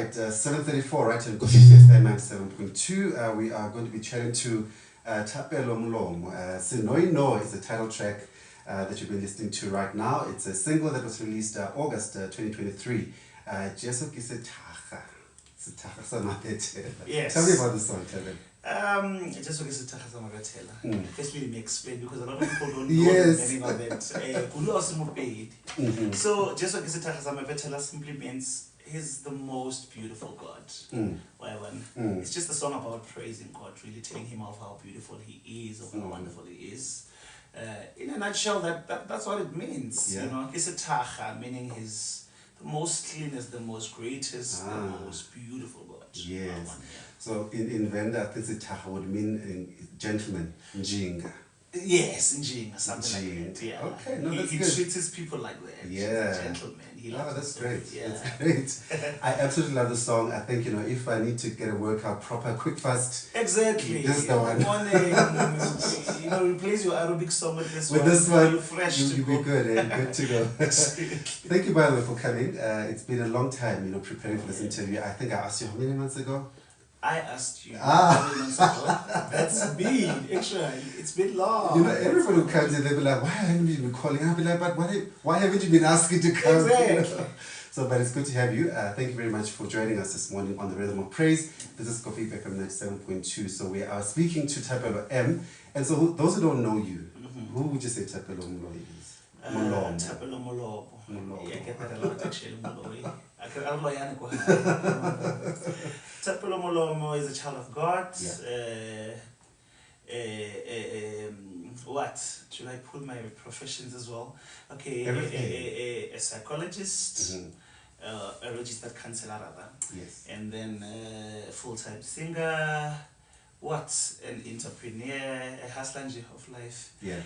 right, 7:34, right, on Kofifi FM 97.2. We are going to be chatting to Thapelo Molomo. No is the title track that you've been listening to right now. It's a single that was released August 2023. Jeso ke sethaga. Sethaga sa mabethela. Yes. Tell me about the song, Thapelo. Just okay, sethaga sa mabethela. Firstly, let me explain because a lot of people don't know Yes. the meaning of it. So, just okay, sethaga sa mabethela simply means He's the most beautiful God. It's just a song about praising God, really telling Him of how beautiful He is, of how wonderful He is. In a nutshell, that's what it means. Yeah. You know, Kisetacha, meaning He's the most cleanest, the most greatest, the most beautiful God. Yes. So in Venda, Kisetacha would mean gentleman, Njinga. Yes, Njinga, something like that. Yeah. Okay, no, that's he good. treats his people like that. Yeah. He's a gentleman. He loves That's us. great. Yeah. That's great. I absolutely love the song. I think, if I need to get a workout proper, quick, fast. Exactly. This is the one. Morning, replace your aerobic song with this With one. this one, you're fresh to you'll go. be good, good to go. Thank you, by the way, for coming. It's been a long time, preparing for this interview. I think I asked you how many months ago? I asked you how many months ago. That's me, actually. It's been long. Everybody who comes in, they'll be like, why haven't you been calling? I'll be like, but why haven't you been asking to come? Exactly. So, but it's good to have you. Thank you very much for joining us this morning on the Rhythm of Praise. This is Kofifi FM 97.2. So we are speaking to Thapelo M. And so those who don't know you, who would you say Thapelo Molomo is? Molomo. Thapelo Molomo. Yeah, I get that a lot actually. Molomo. Thapelo Molomo is a child of God. Yeah. What should I put my professions as well? Okay, a psychologist, a registered counselor rather. Yes. And then a full-time singer. An entrepreneur, a hustler of life. Yeah.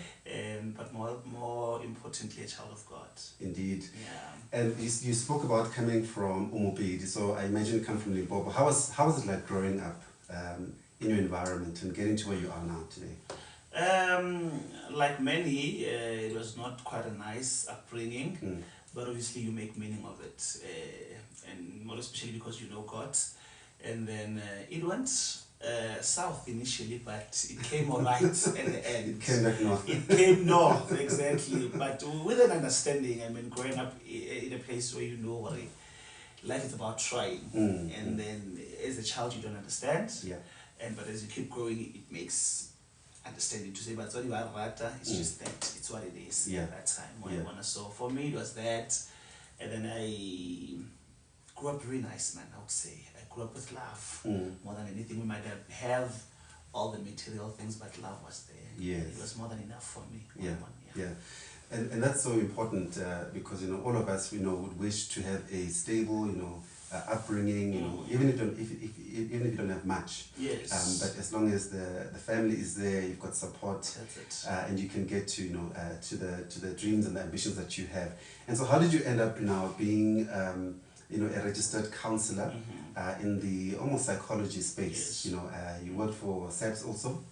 But more importantly, a child of God. Indeed. Yeah. And you spoke about coming from Umobedi, so I imagine you come from Limpopo. How was it like growing up in your environment and getting to where you are now today? Like many, it was not quite a nice upbringing, but obviously you make meaning of it, and more especially because you know God. And then it went south initially, but it came alright at the end. It came back north. It came north, exactly, but with an understanding. I mean, growing up in a place where you know life is about trying, and then as a child you don't understand, but as you keep growing, it makes understanding to say, but sorry, it's just that it's what it is at that time. So for me, it was that, and then I grew up very nice, man. I would say I grew up with love more than anything. We might have all the material things, but love was there. Yes. It was more than enough for me. Yeah. And that's so important because all of us would wish to have a stable upbringing, even if you don't have much. Yes. But as long as the family is there, you've got support. That's it. And you can get to to the dreams and the ambitions that you have. And so, how did you end up now being a registered counselor in the almost psychology space? Yes. You worked for SAPS also.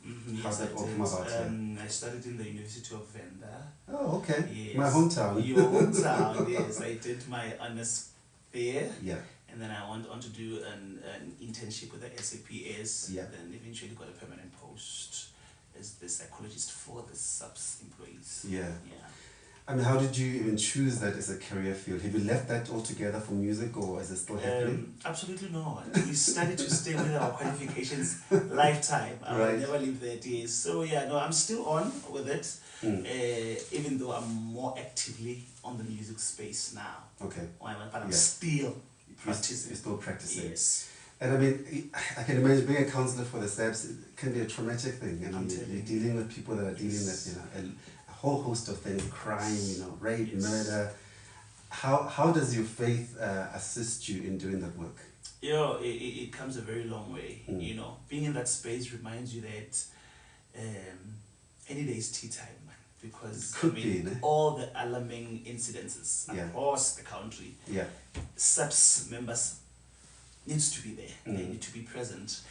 How's that all come about? I studied in the University of Venda. Oh, okay. Yes. My hometown. Your hometown, yes. I did my honors there. Yeah. And then I went on to do an internship with the SAPS. Yeah. Then eventually got a permanent post as the psychologist for the SAPS employees. Yeah. Yeah. I mean, how did you even choose that as a career field? Have you left that altogether for music, or is it still happening? Absolutely not. We studied to stay with our qualifications lifetime. I will never leave that. Yes. So I'm still on with it, even though I'm more actively on the music space now. Okay. But I'm still practicing. You're still practicing. Yes. And I mean, I can imagine being a counselor for the SAPS can be a traumatic thing. You're dealing with people that are dealing with a whole host of things, crime, rape, murder. How does your faith assist you in doing that work? It comes a very long way. Being in that space reminds you that any day is tea time, man. Because all the alarming incidences across the country, SAPS members needs to be there. They need to be present.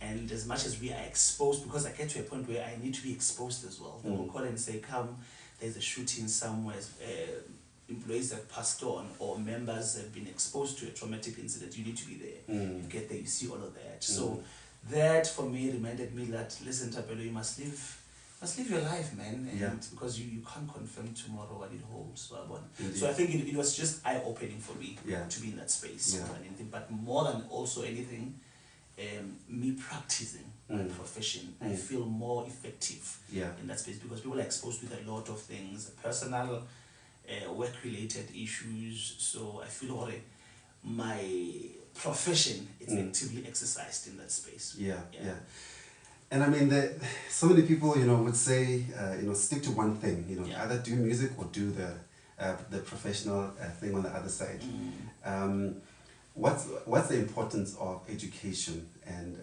And as much as we are exposed, because I get to a point where I need to be exposed as well. They will call and say, come, there's a shooting somewhere. employees have passed on or members have been exposed to a traumatic incident, you need to be there. You get there, you see all of that. So that for me reminded me that, listen, Thapelo, you must live your life, man, and because you can't confirm tomorrow what it holds. So I think it was just eye-opening for me to be in that space more than anything. But more than also anything, me practicing my profession, I feel more effective in that space because people are exposed with a lot of things, personal, work-related issues. So I feel like my profession is actively exercised in that space. And I mean, so many people, would say, stick to one thing, either do music or do the professional thing on the other side. What's the importance of education and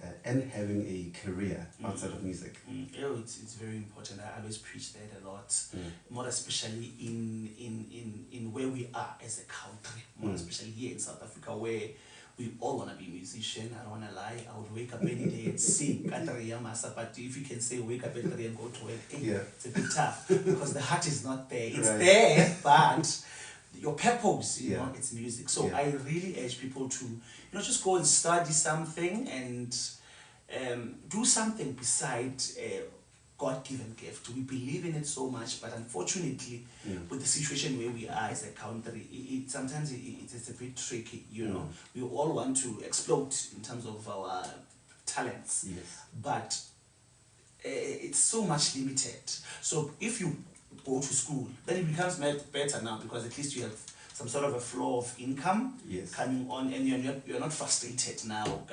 having a career outside of music? It's very important. I always preach that a lot, more especially in where we are as a country, more especially here in South Africa, where we all want to be musicians. I don't want to lie. I would wake up any day and sing. But if you can say wake up at 3 and go to work, it's a bit tough because the heart is not there. It's there, but your purpose, it's music. So I really urge people to, just go and study something and do something beside God-given gift. We believe in it so much, but unfortunately, with the situation where we are as a country, sometimes it's a bit tricky, We all want to explode in terms of our talents, but it's so much limited. So if you go to school, then it becomes better now because at least you have some sort of a flow of income coming on, and you're not frustrated now.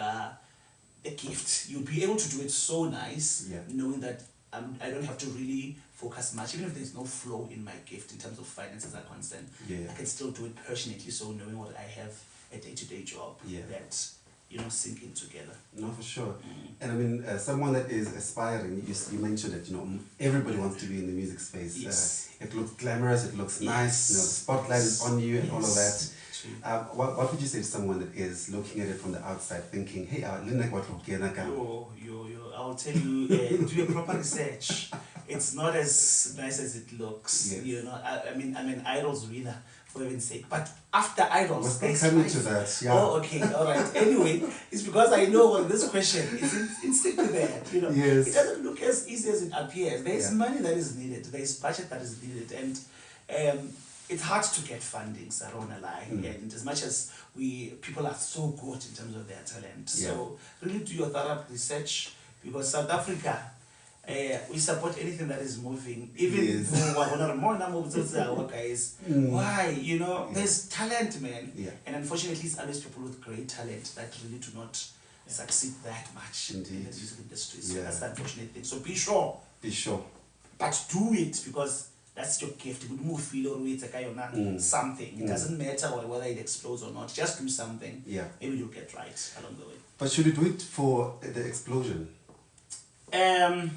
The gift, you'll be able to do it so nice, knowing that I don't have to really focus much, even if there's no flow in my gift in terms of finances are concerned. I can still do it passionately, so knowing what I have a day-to-day job that sinking together. No, for sure. And I mean, someone that is aspiring, you mentioned it, everybody wants to be in the music space. It looks glamorous, it looks nice, the spotlight is on you and all of that. What would you say to someone that is looking at it from the outside, thinking, hey, I'll tell you, do a proper research. It's not as nice as it looks. I mean, Idol's winner, for heaven's sake. But after Idols, we're coming to that. Oh, okay, all right. Anyway, it's because I know this question is instinctive there. It doesn't look as easy as it appears. There is money that is needed. There is budget that is needed, and it's hard to get funding. So I don't wanna lie. And as much as people are so good in terms of their talent, so really do your thorough research. Because South Africa, we support anything that is moving, even though more guys. Why? There's talent, man. And unfortunately, it's always people with great talent that really do not succeed that much in the music industry. So that's the unfortunate thing. So be sure. But do it because that's your gift. It would move feel or it's something. It doesn't matter whether it explodes or not. Just do something. Maybe you'll get right along the way. But should we do it for the explosion? I've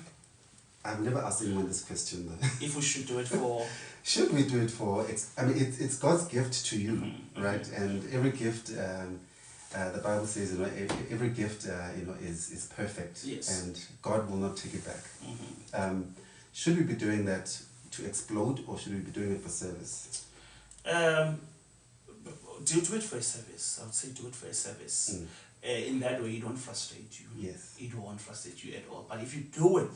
never asked anyone this question though. If we should do it for... Should we do it for... it's God's gift to you, right? And every gift, the Bible says, every gift, is perfect. And God will not take it back. Should we be doing that to explode, or should we be doing it for service? Do it for a service. I would say do it for a service. In that way, it won't frustrate you. It won't frustrate you at all. But if you do it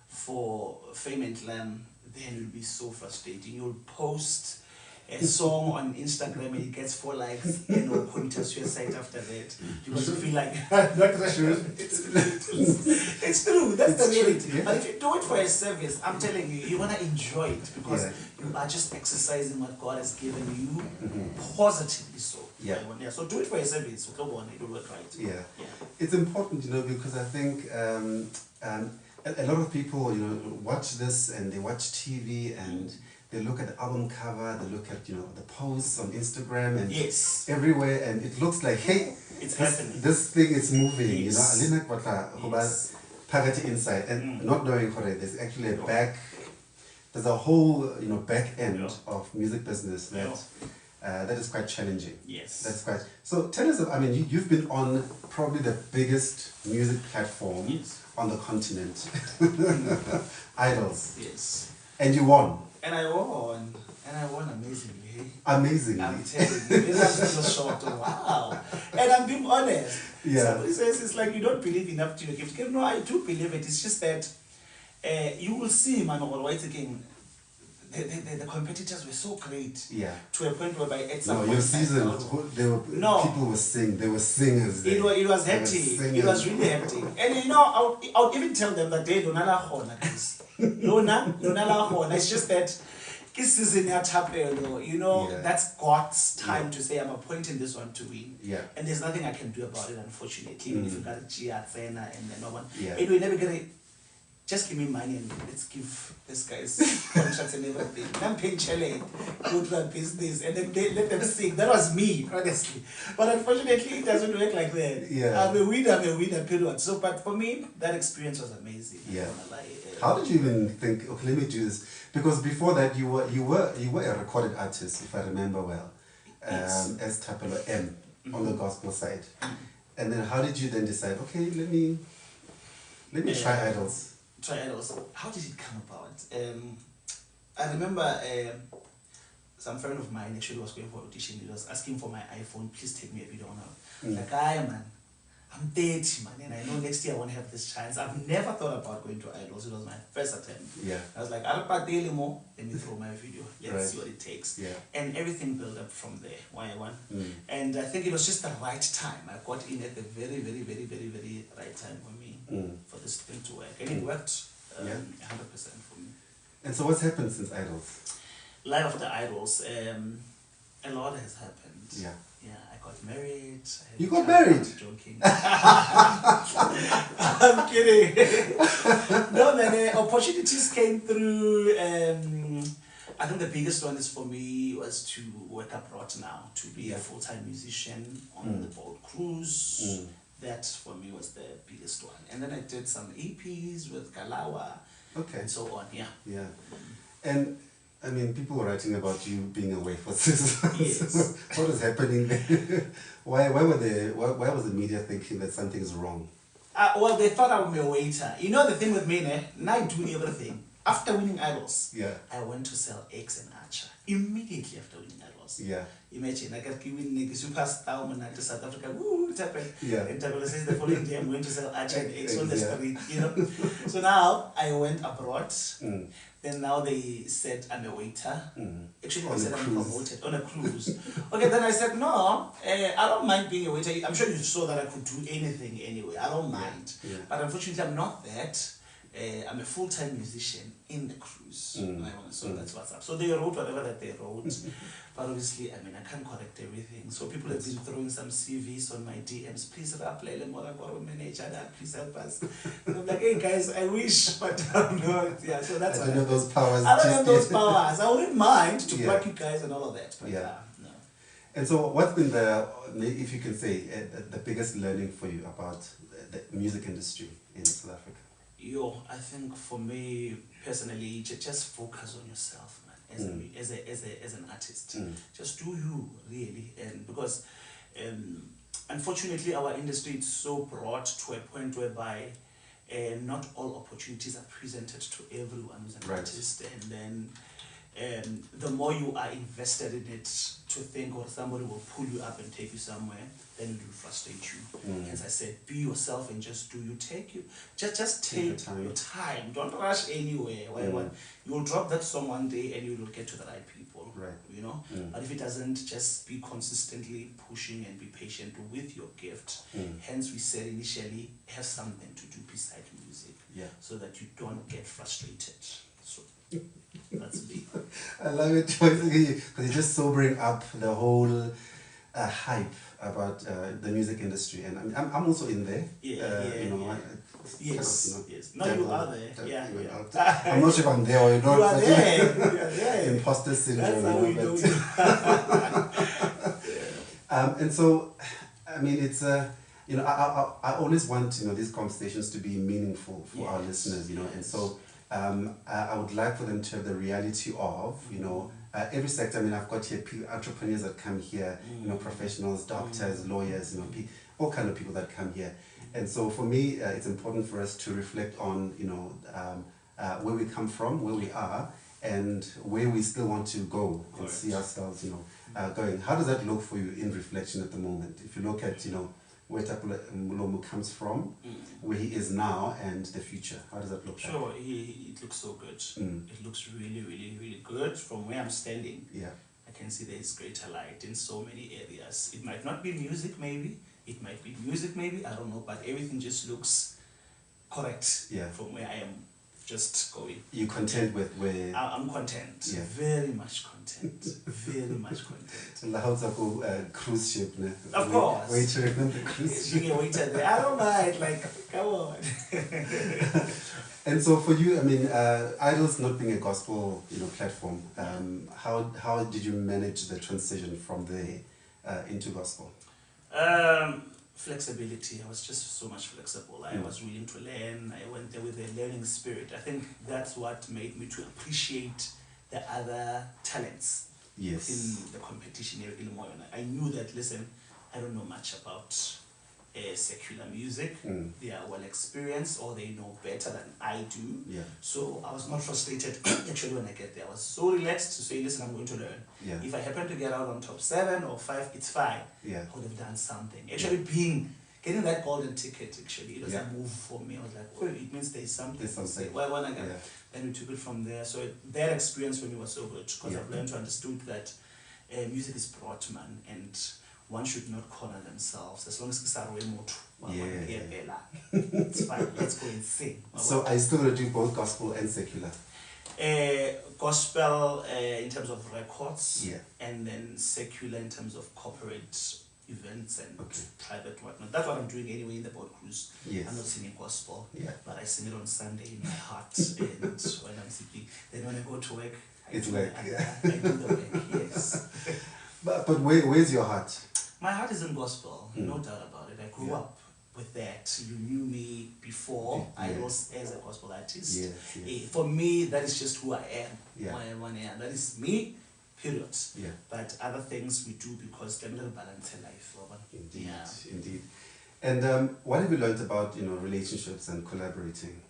for fame and glam, then it will be so frustrating. You'll post a song on Instagram and it gets 4 likes, commit suicide after that because you feel like not sure. It's true. That's the reality. But if you do it for a service, I'm telling you, you wanna enjoy it because you are just exercising what God has given you positively. So so do it for a service. It will work right. It's important, because I think a lot of people, watch this and they watch TV and they look at the album cover, they look at, the posts on Instagram and everywhere, and it looks like, hey, it's happening. This thing is moving, inside, and not knowing there's actually there's a whole, back end of music business that is quite challenging. That's quite. So tell us, you've been on probably the biggest music platform on the continent, Idols. And you won. And I won. And I won amazingly. Amazingly. I'm telling you, I'm still shocked. Wow. And I'm being honest. Yeah. Somebody says it's like you don't believe enough to your gift. No, I do believe it. It's just that you will see, man, or white again. The competitors were so great. Yeah. To a point whereby at some No, point your season, people were singing. They were singers. It was hectic. It was really hectic. And you know, I would even tell them that they don't know this. It's just that this season at Thapelo, you know, that's God's time to say I'm appointing this one to win. Yeah. And there's nothing I can do about it, unfortunately. Even if you got a Gia, Fena, and then no one. Yeah. Anyway, never get it. Just give me money and let's give this guy's contracts and everything. I'm paying Chile, go to that business, and then let them sing. That was me, honestly. But unfortunately, it doesn't work like that. Yeah. I'm a winner, period. So, but for me, that experience was amazing. Yeah. How did you even think? Okay, let me do this, because before that you were a recorded artist, if I remember well, as Thapelo M on the gospel side, and then how did you then decide? Okay, let me try idols. Try idols. How did it come about? I remember some friend of mine actually was going for audition. He was asking for my iPhone. Please take me a video now. Like, man, I'm 30, man, and I know next year I won't have this chance. I've never thought about going to idols. It was my first attempt. Yeah. I was like, I'll let me throw my video. Let's see what it takes. Yeah. And everything built up from there, one by one. And I think it was just the right time. I got in at the very, very, very, very, very right time for me for this thing to work. And it worked 100% for me. And so what's happened since Idols? Life after Idols, a lot has happened. Yeah. Yeah, I got married. You got married? I'm joking. I'm kidding. No, man, opportunities came through. I think the biggest one is for me was to work abroad now, to be a full-time musician on the boat cruise. That for me was the biggest one. And then I did some EPs with Galawa. Okay. And so on, yeah. Yeah. And I mean, people were writing about you being away for 6 months. Yes. What was happening there? Why was the media thinking that something's wrong? Well, they thought I'm a waiter. You know the thing with me, now I do everything. After winning Idols, I went to sell eggs and Archer. Immediately after winning Idols. Yeah. Imagine, I got given a superstar when I to South Africa. Woo, Thapelo. Yeah. And Thapelo says the following day I'm going to sell Archer and eggs on the street, you know. So now I went abroad. Then now they said I'm a waiter. Actually, they said I'm promoted on a cruise. Okay, then I said, no, I don't mind being a waiter. I'm sure you saw that I could do anything anyway. I don't mind. Yeah. But unfortunately, I'm not that. I'm a full-time musician in the cruise. So that's what's up. So they wrote whatever that they wrote. But obviously, I mean, I can't correct everything. So people have been throwing some CVs on my DMs. Please, play manager, please help us. And I'm like, hey guys, I wish, but I'm not. Yeah, so that's I don't have those powers. I don't have those powers. I wouldn't mind to plug you guys and all of that. But no. And so what's been if you can say, the biggest learning for you about the music industry in South Africa? I think for me personally, just focus on yourself, man. As an artist, just do you really, and because unfortunately our industry is so broad to a point whereby not all opportunities are presented to everyone who's an artist, and then the more you are invested in it to think or somebody will pull you up and take you somewhere, then it will frustrate you. As I said, be yourself and just do you. Just take your time. Don't rush anywhere. You will drop that song one day and you will get to the right people. Right. You know? But if it doesn't, just be consistently pushing and be patient with your gift. Hence we said initially, have something to do beside music. So that you don't get frustrated. So that's big. I love it because you're just sobering up the whole hype about the music industry, and I'm also in there. Yes. No, you are there. I'm not sure if I'm there or not. You are there. You are there. Imposter syndrome. That's how we know you. And so, I mean, it's I always want these conversations to be meaningful for our listeners, and so. I would like for them to have the reality of, every sector. I mean, I've got here entrepreneurs that come here, professionals, doctors, lawyers, all kind of people that come here. And so for me, it's important for us to reflect on, where we come from, where we are, and where we still want to go and see ourselves, going. How does that look for you in reflection at the moment? If you look at, where Thapelo Molomo comes from, where he is now, and the future, how does that look? Sure, it looks so good. It looks really, really, really good. From where I'm standing, I can see there is greater light in so many areas. It might not be music, maybe. It might be music, maybe. I don't know, but everything just looks correct from where I am just going. You're content with where? I'm content. Very much content. Very much content. How's a cruise ship? Of course. Waiter on the cruise ship. Being a waiter there. I don't mind. Like, come on. And so for you, I mean, Idols not being a gospel, platform, how did you manage the transition from there into gospel? Flexibility. I was just so much flexible. I was willing to learn. I went there with a learning spirit. I think that's what made me to appreciate the other talents in the competition here in Illinois. I knew that, listen, I don't know much about secular music. They are well experienced, or they know better than I do. So I was not frustrated actually when I get there. I was so relaxed to say, listen, I'm going to learn. If I happen to get out on top 7 or 5, it's fine. I would have done something. Actually getting that golden ticket, actually, it was a move for me. I was like, oh, it means there's something. There's something. Why when I get then we took it from there. So that experience for me was so good, because I've learned to understood that music is broad, man, and one should not corner themselves. As long as it's fine. Let's go and sing. So are you still going to do both gospel and secular? Gospel in terms of records, and then secular in terms of corporate events and private whatnot. That's what I'm doing anyway in the boat cruise. I'm not singing gospel, but I sing it on Sunday in my heart, and when I'm sleeping. Then when I go to work, I do the work. Yes. But where's your heart? My heart is in gospel, no doubt about it. I grew up with that. You knew me before I was as a gospel artist. For me, that is just who I am. Who I am. That is me, period. But other things we do because they're little balance in life. Indeed, indeed. And what have you learned about relationships and collaborating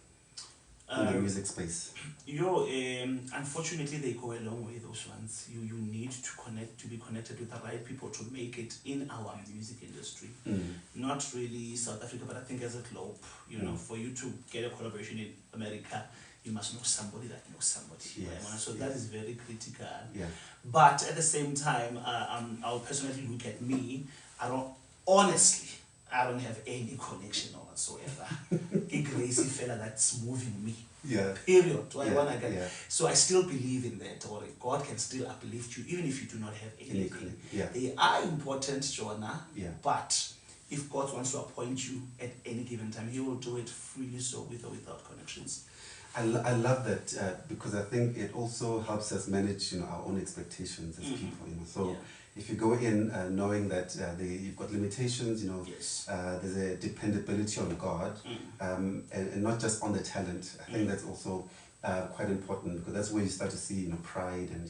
in the music space? Unfortunately, they go a long way, those ones. You need to be connected with the right people to make it in our music industry. Not really South Africa, but I think as a globe, for you to get a collaboration in America, you must know somebody that knows somebody. So that is very critical. But at the same time, I'll personally look at me. I don't have any connection or whatsoever. A crazy fella that's moving me. Period. So I still believe in that, or God can still uplift you even if you do not have anything. They are important, Jonah. But if God wants to appoint you at any given time, He will do it freely, so with or without connections. I love that because I think it also helps us manage our own expectations as people. So if you go in knowing that you've got limitations, there's a dependability on God, and not just on the talent. I think that's also quite important, because that's where you start to see pride, and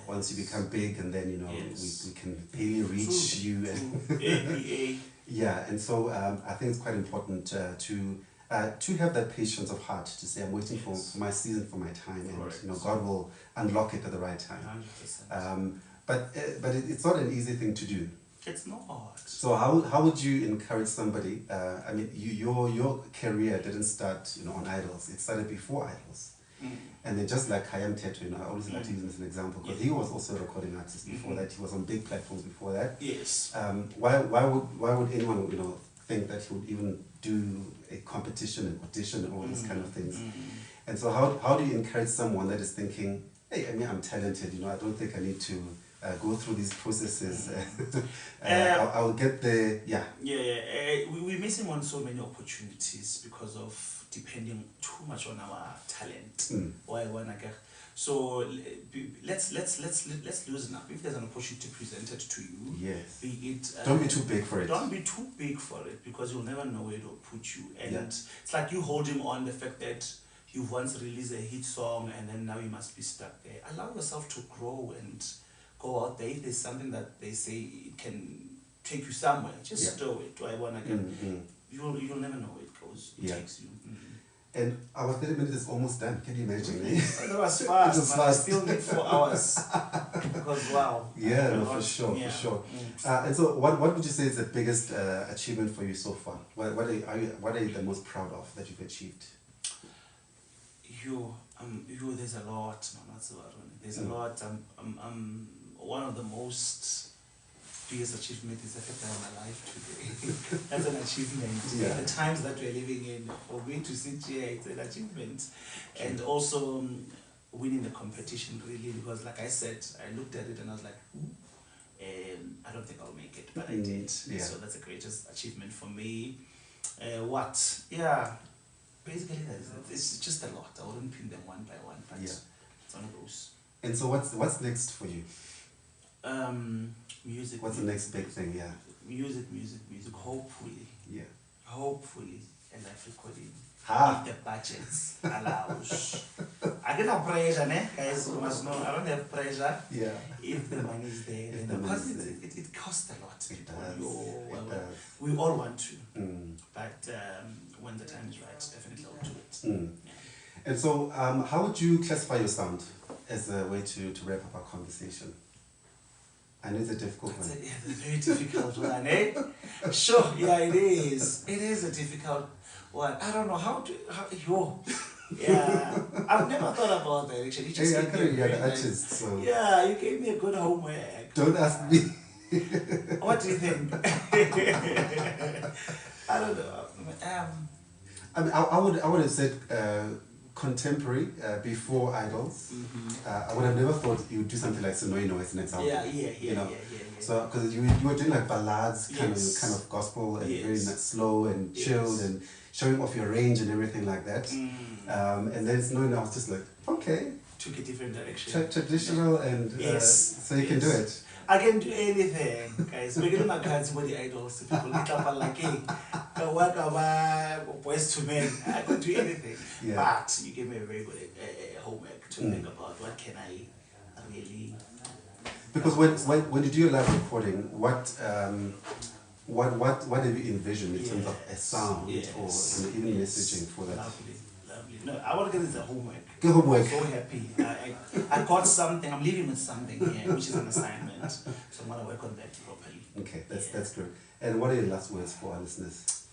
once you become big, and then we can barely reach you. And and so I think it's quite important to have that patience of heart to say, I'm waiting for my season, for my time, and God will unlock it at the right time. But it's not an easy thing to do. It's not. So how would you encourage somebody? I mean, your career didn't start on Idols. It started before Idols. And then just like Hayam Teto, I always like to use him as an example, because he was also a recording artist before that. He was on big platforms before that. Why would anyone think that he would even do a competition and audition and all these kind of things? And so how do you encourage someone that is thinking, hey, I mean, I'm talented, I don't think I need to go through these processes. I'll get there. We're missing on so many opportunities because of depending too much on our talent. So let's loosen up. If there's an opportunity presented to you, be it don't be too big for it. Don't be too big for it, because you'll never know where it'll put you. And it's like you holding on the fact that you've once released a hit song and then now you must be stuck there. Allow yourself to grow and go out there. If there's something that they say it can take you somewhere, just do it. You'll never know where it goes. It takes you. And our 30 minutes is almost done. Can you imagine? Eh? That was fast. It was but I fast. still need 4 hours. Because wow. Yeah, no, for sure, yeah. for sure. And so, what would you say is the biggest achievement for you so far? What are you the most proud of that you've achieved? There's a lot. No, not so Ronnie. There's a lot. One of the most biggest achievement is the fact that I'm alive today. That's an achievement. Yeah. The times that we're living in, for me to sit here, it's an achievement. And also winning the competition, really, because like I said, I looked at it and I was like, I don't think I'll make it, but I did. Yeah. So that's the greatest achievement for me. Yeah. Basically, it's just a lot. I wouldn't pin them one by one, but it's one of those. And so, what's next for you? Music. What's the next big thing? Yeah. Music. Hopefully. Yeah. Hopefully, and life recording. Ha. If the budgets allows. I don't have pressure, guys. You must know. I don't have pressure. Yeah. If the money is there, If then the because money is there. it costs a lot. It does. We all want to, Mm. but when the time is right, definitely I'll do it. Mm. Yeah. And so, how would you classify your sound as a way to wrap up our conversation? I know it's a difficult one. It's a very difficult one, eh? Sure, yeah, it is. It is a difficult one. I don't know yeah, I've never thought about that actually. You just Hey, I gave kind of me a you're very an artist, so yeah, you gave me a good homework. don't ask me. What do you think? I don't know. I mean, I would have said contemporary before idols. I would have never thought you would do something like Sonoino as an example. Yeah. You know? So because you were doing like ballads, kind of gospel and very slow and chilled and showing off your range and everything like that. And then Sonoino, I was just like, okay, took a different direction. Traditional and so you can do it. I can do anything, guys. We're getting my cards for the idols. People get up and like, hey, go work about boys to men. I could do anything. Yeah. But you gave me a very good homework to think about what can I really. Because when you do your live recording, what have you envisioned in terms of a sound or even messaging for that? Lovely. No, I want to get this a homework. Good homework. I'm so happy. I got something. I'm leaving with something here, which is an assignment. So I'm going to work on that properly. Okay, that's good. And what are your last words for our listeners?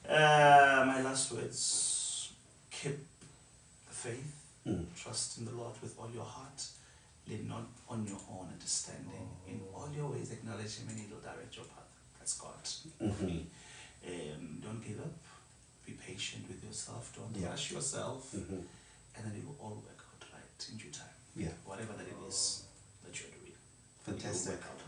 My last words: keep the faith, trust in the Lord with all your heart, lean not on your own understanding. In all your ways, acknowledge Him, and He will direct your path. That's God. Don't give up. Be patient with yourself. Don't rush yourself, and then it will all work out right in due time. Yeah. Whatever that it is that you're doing, Fantastic. it will work out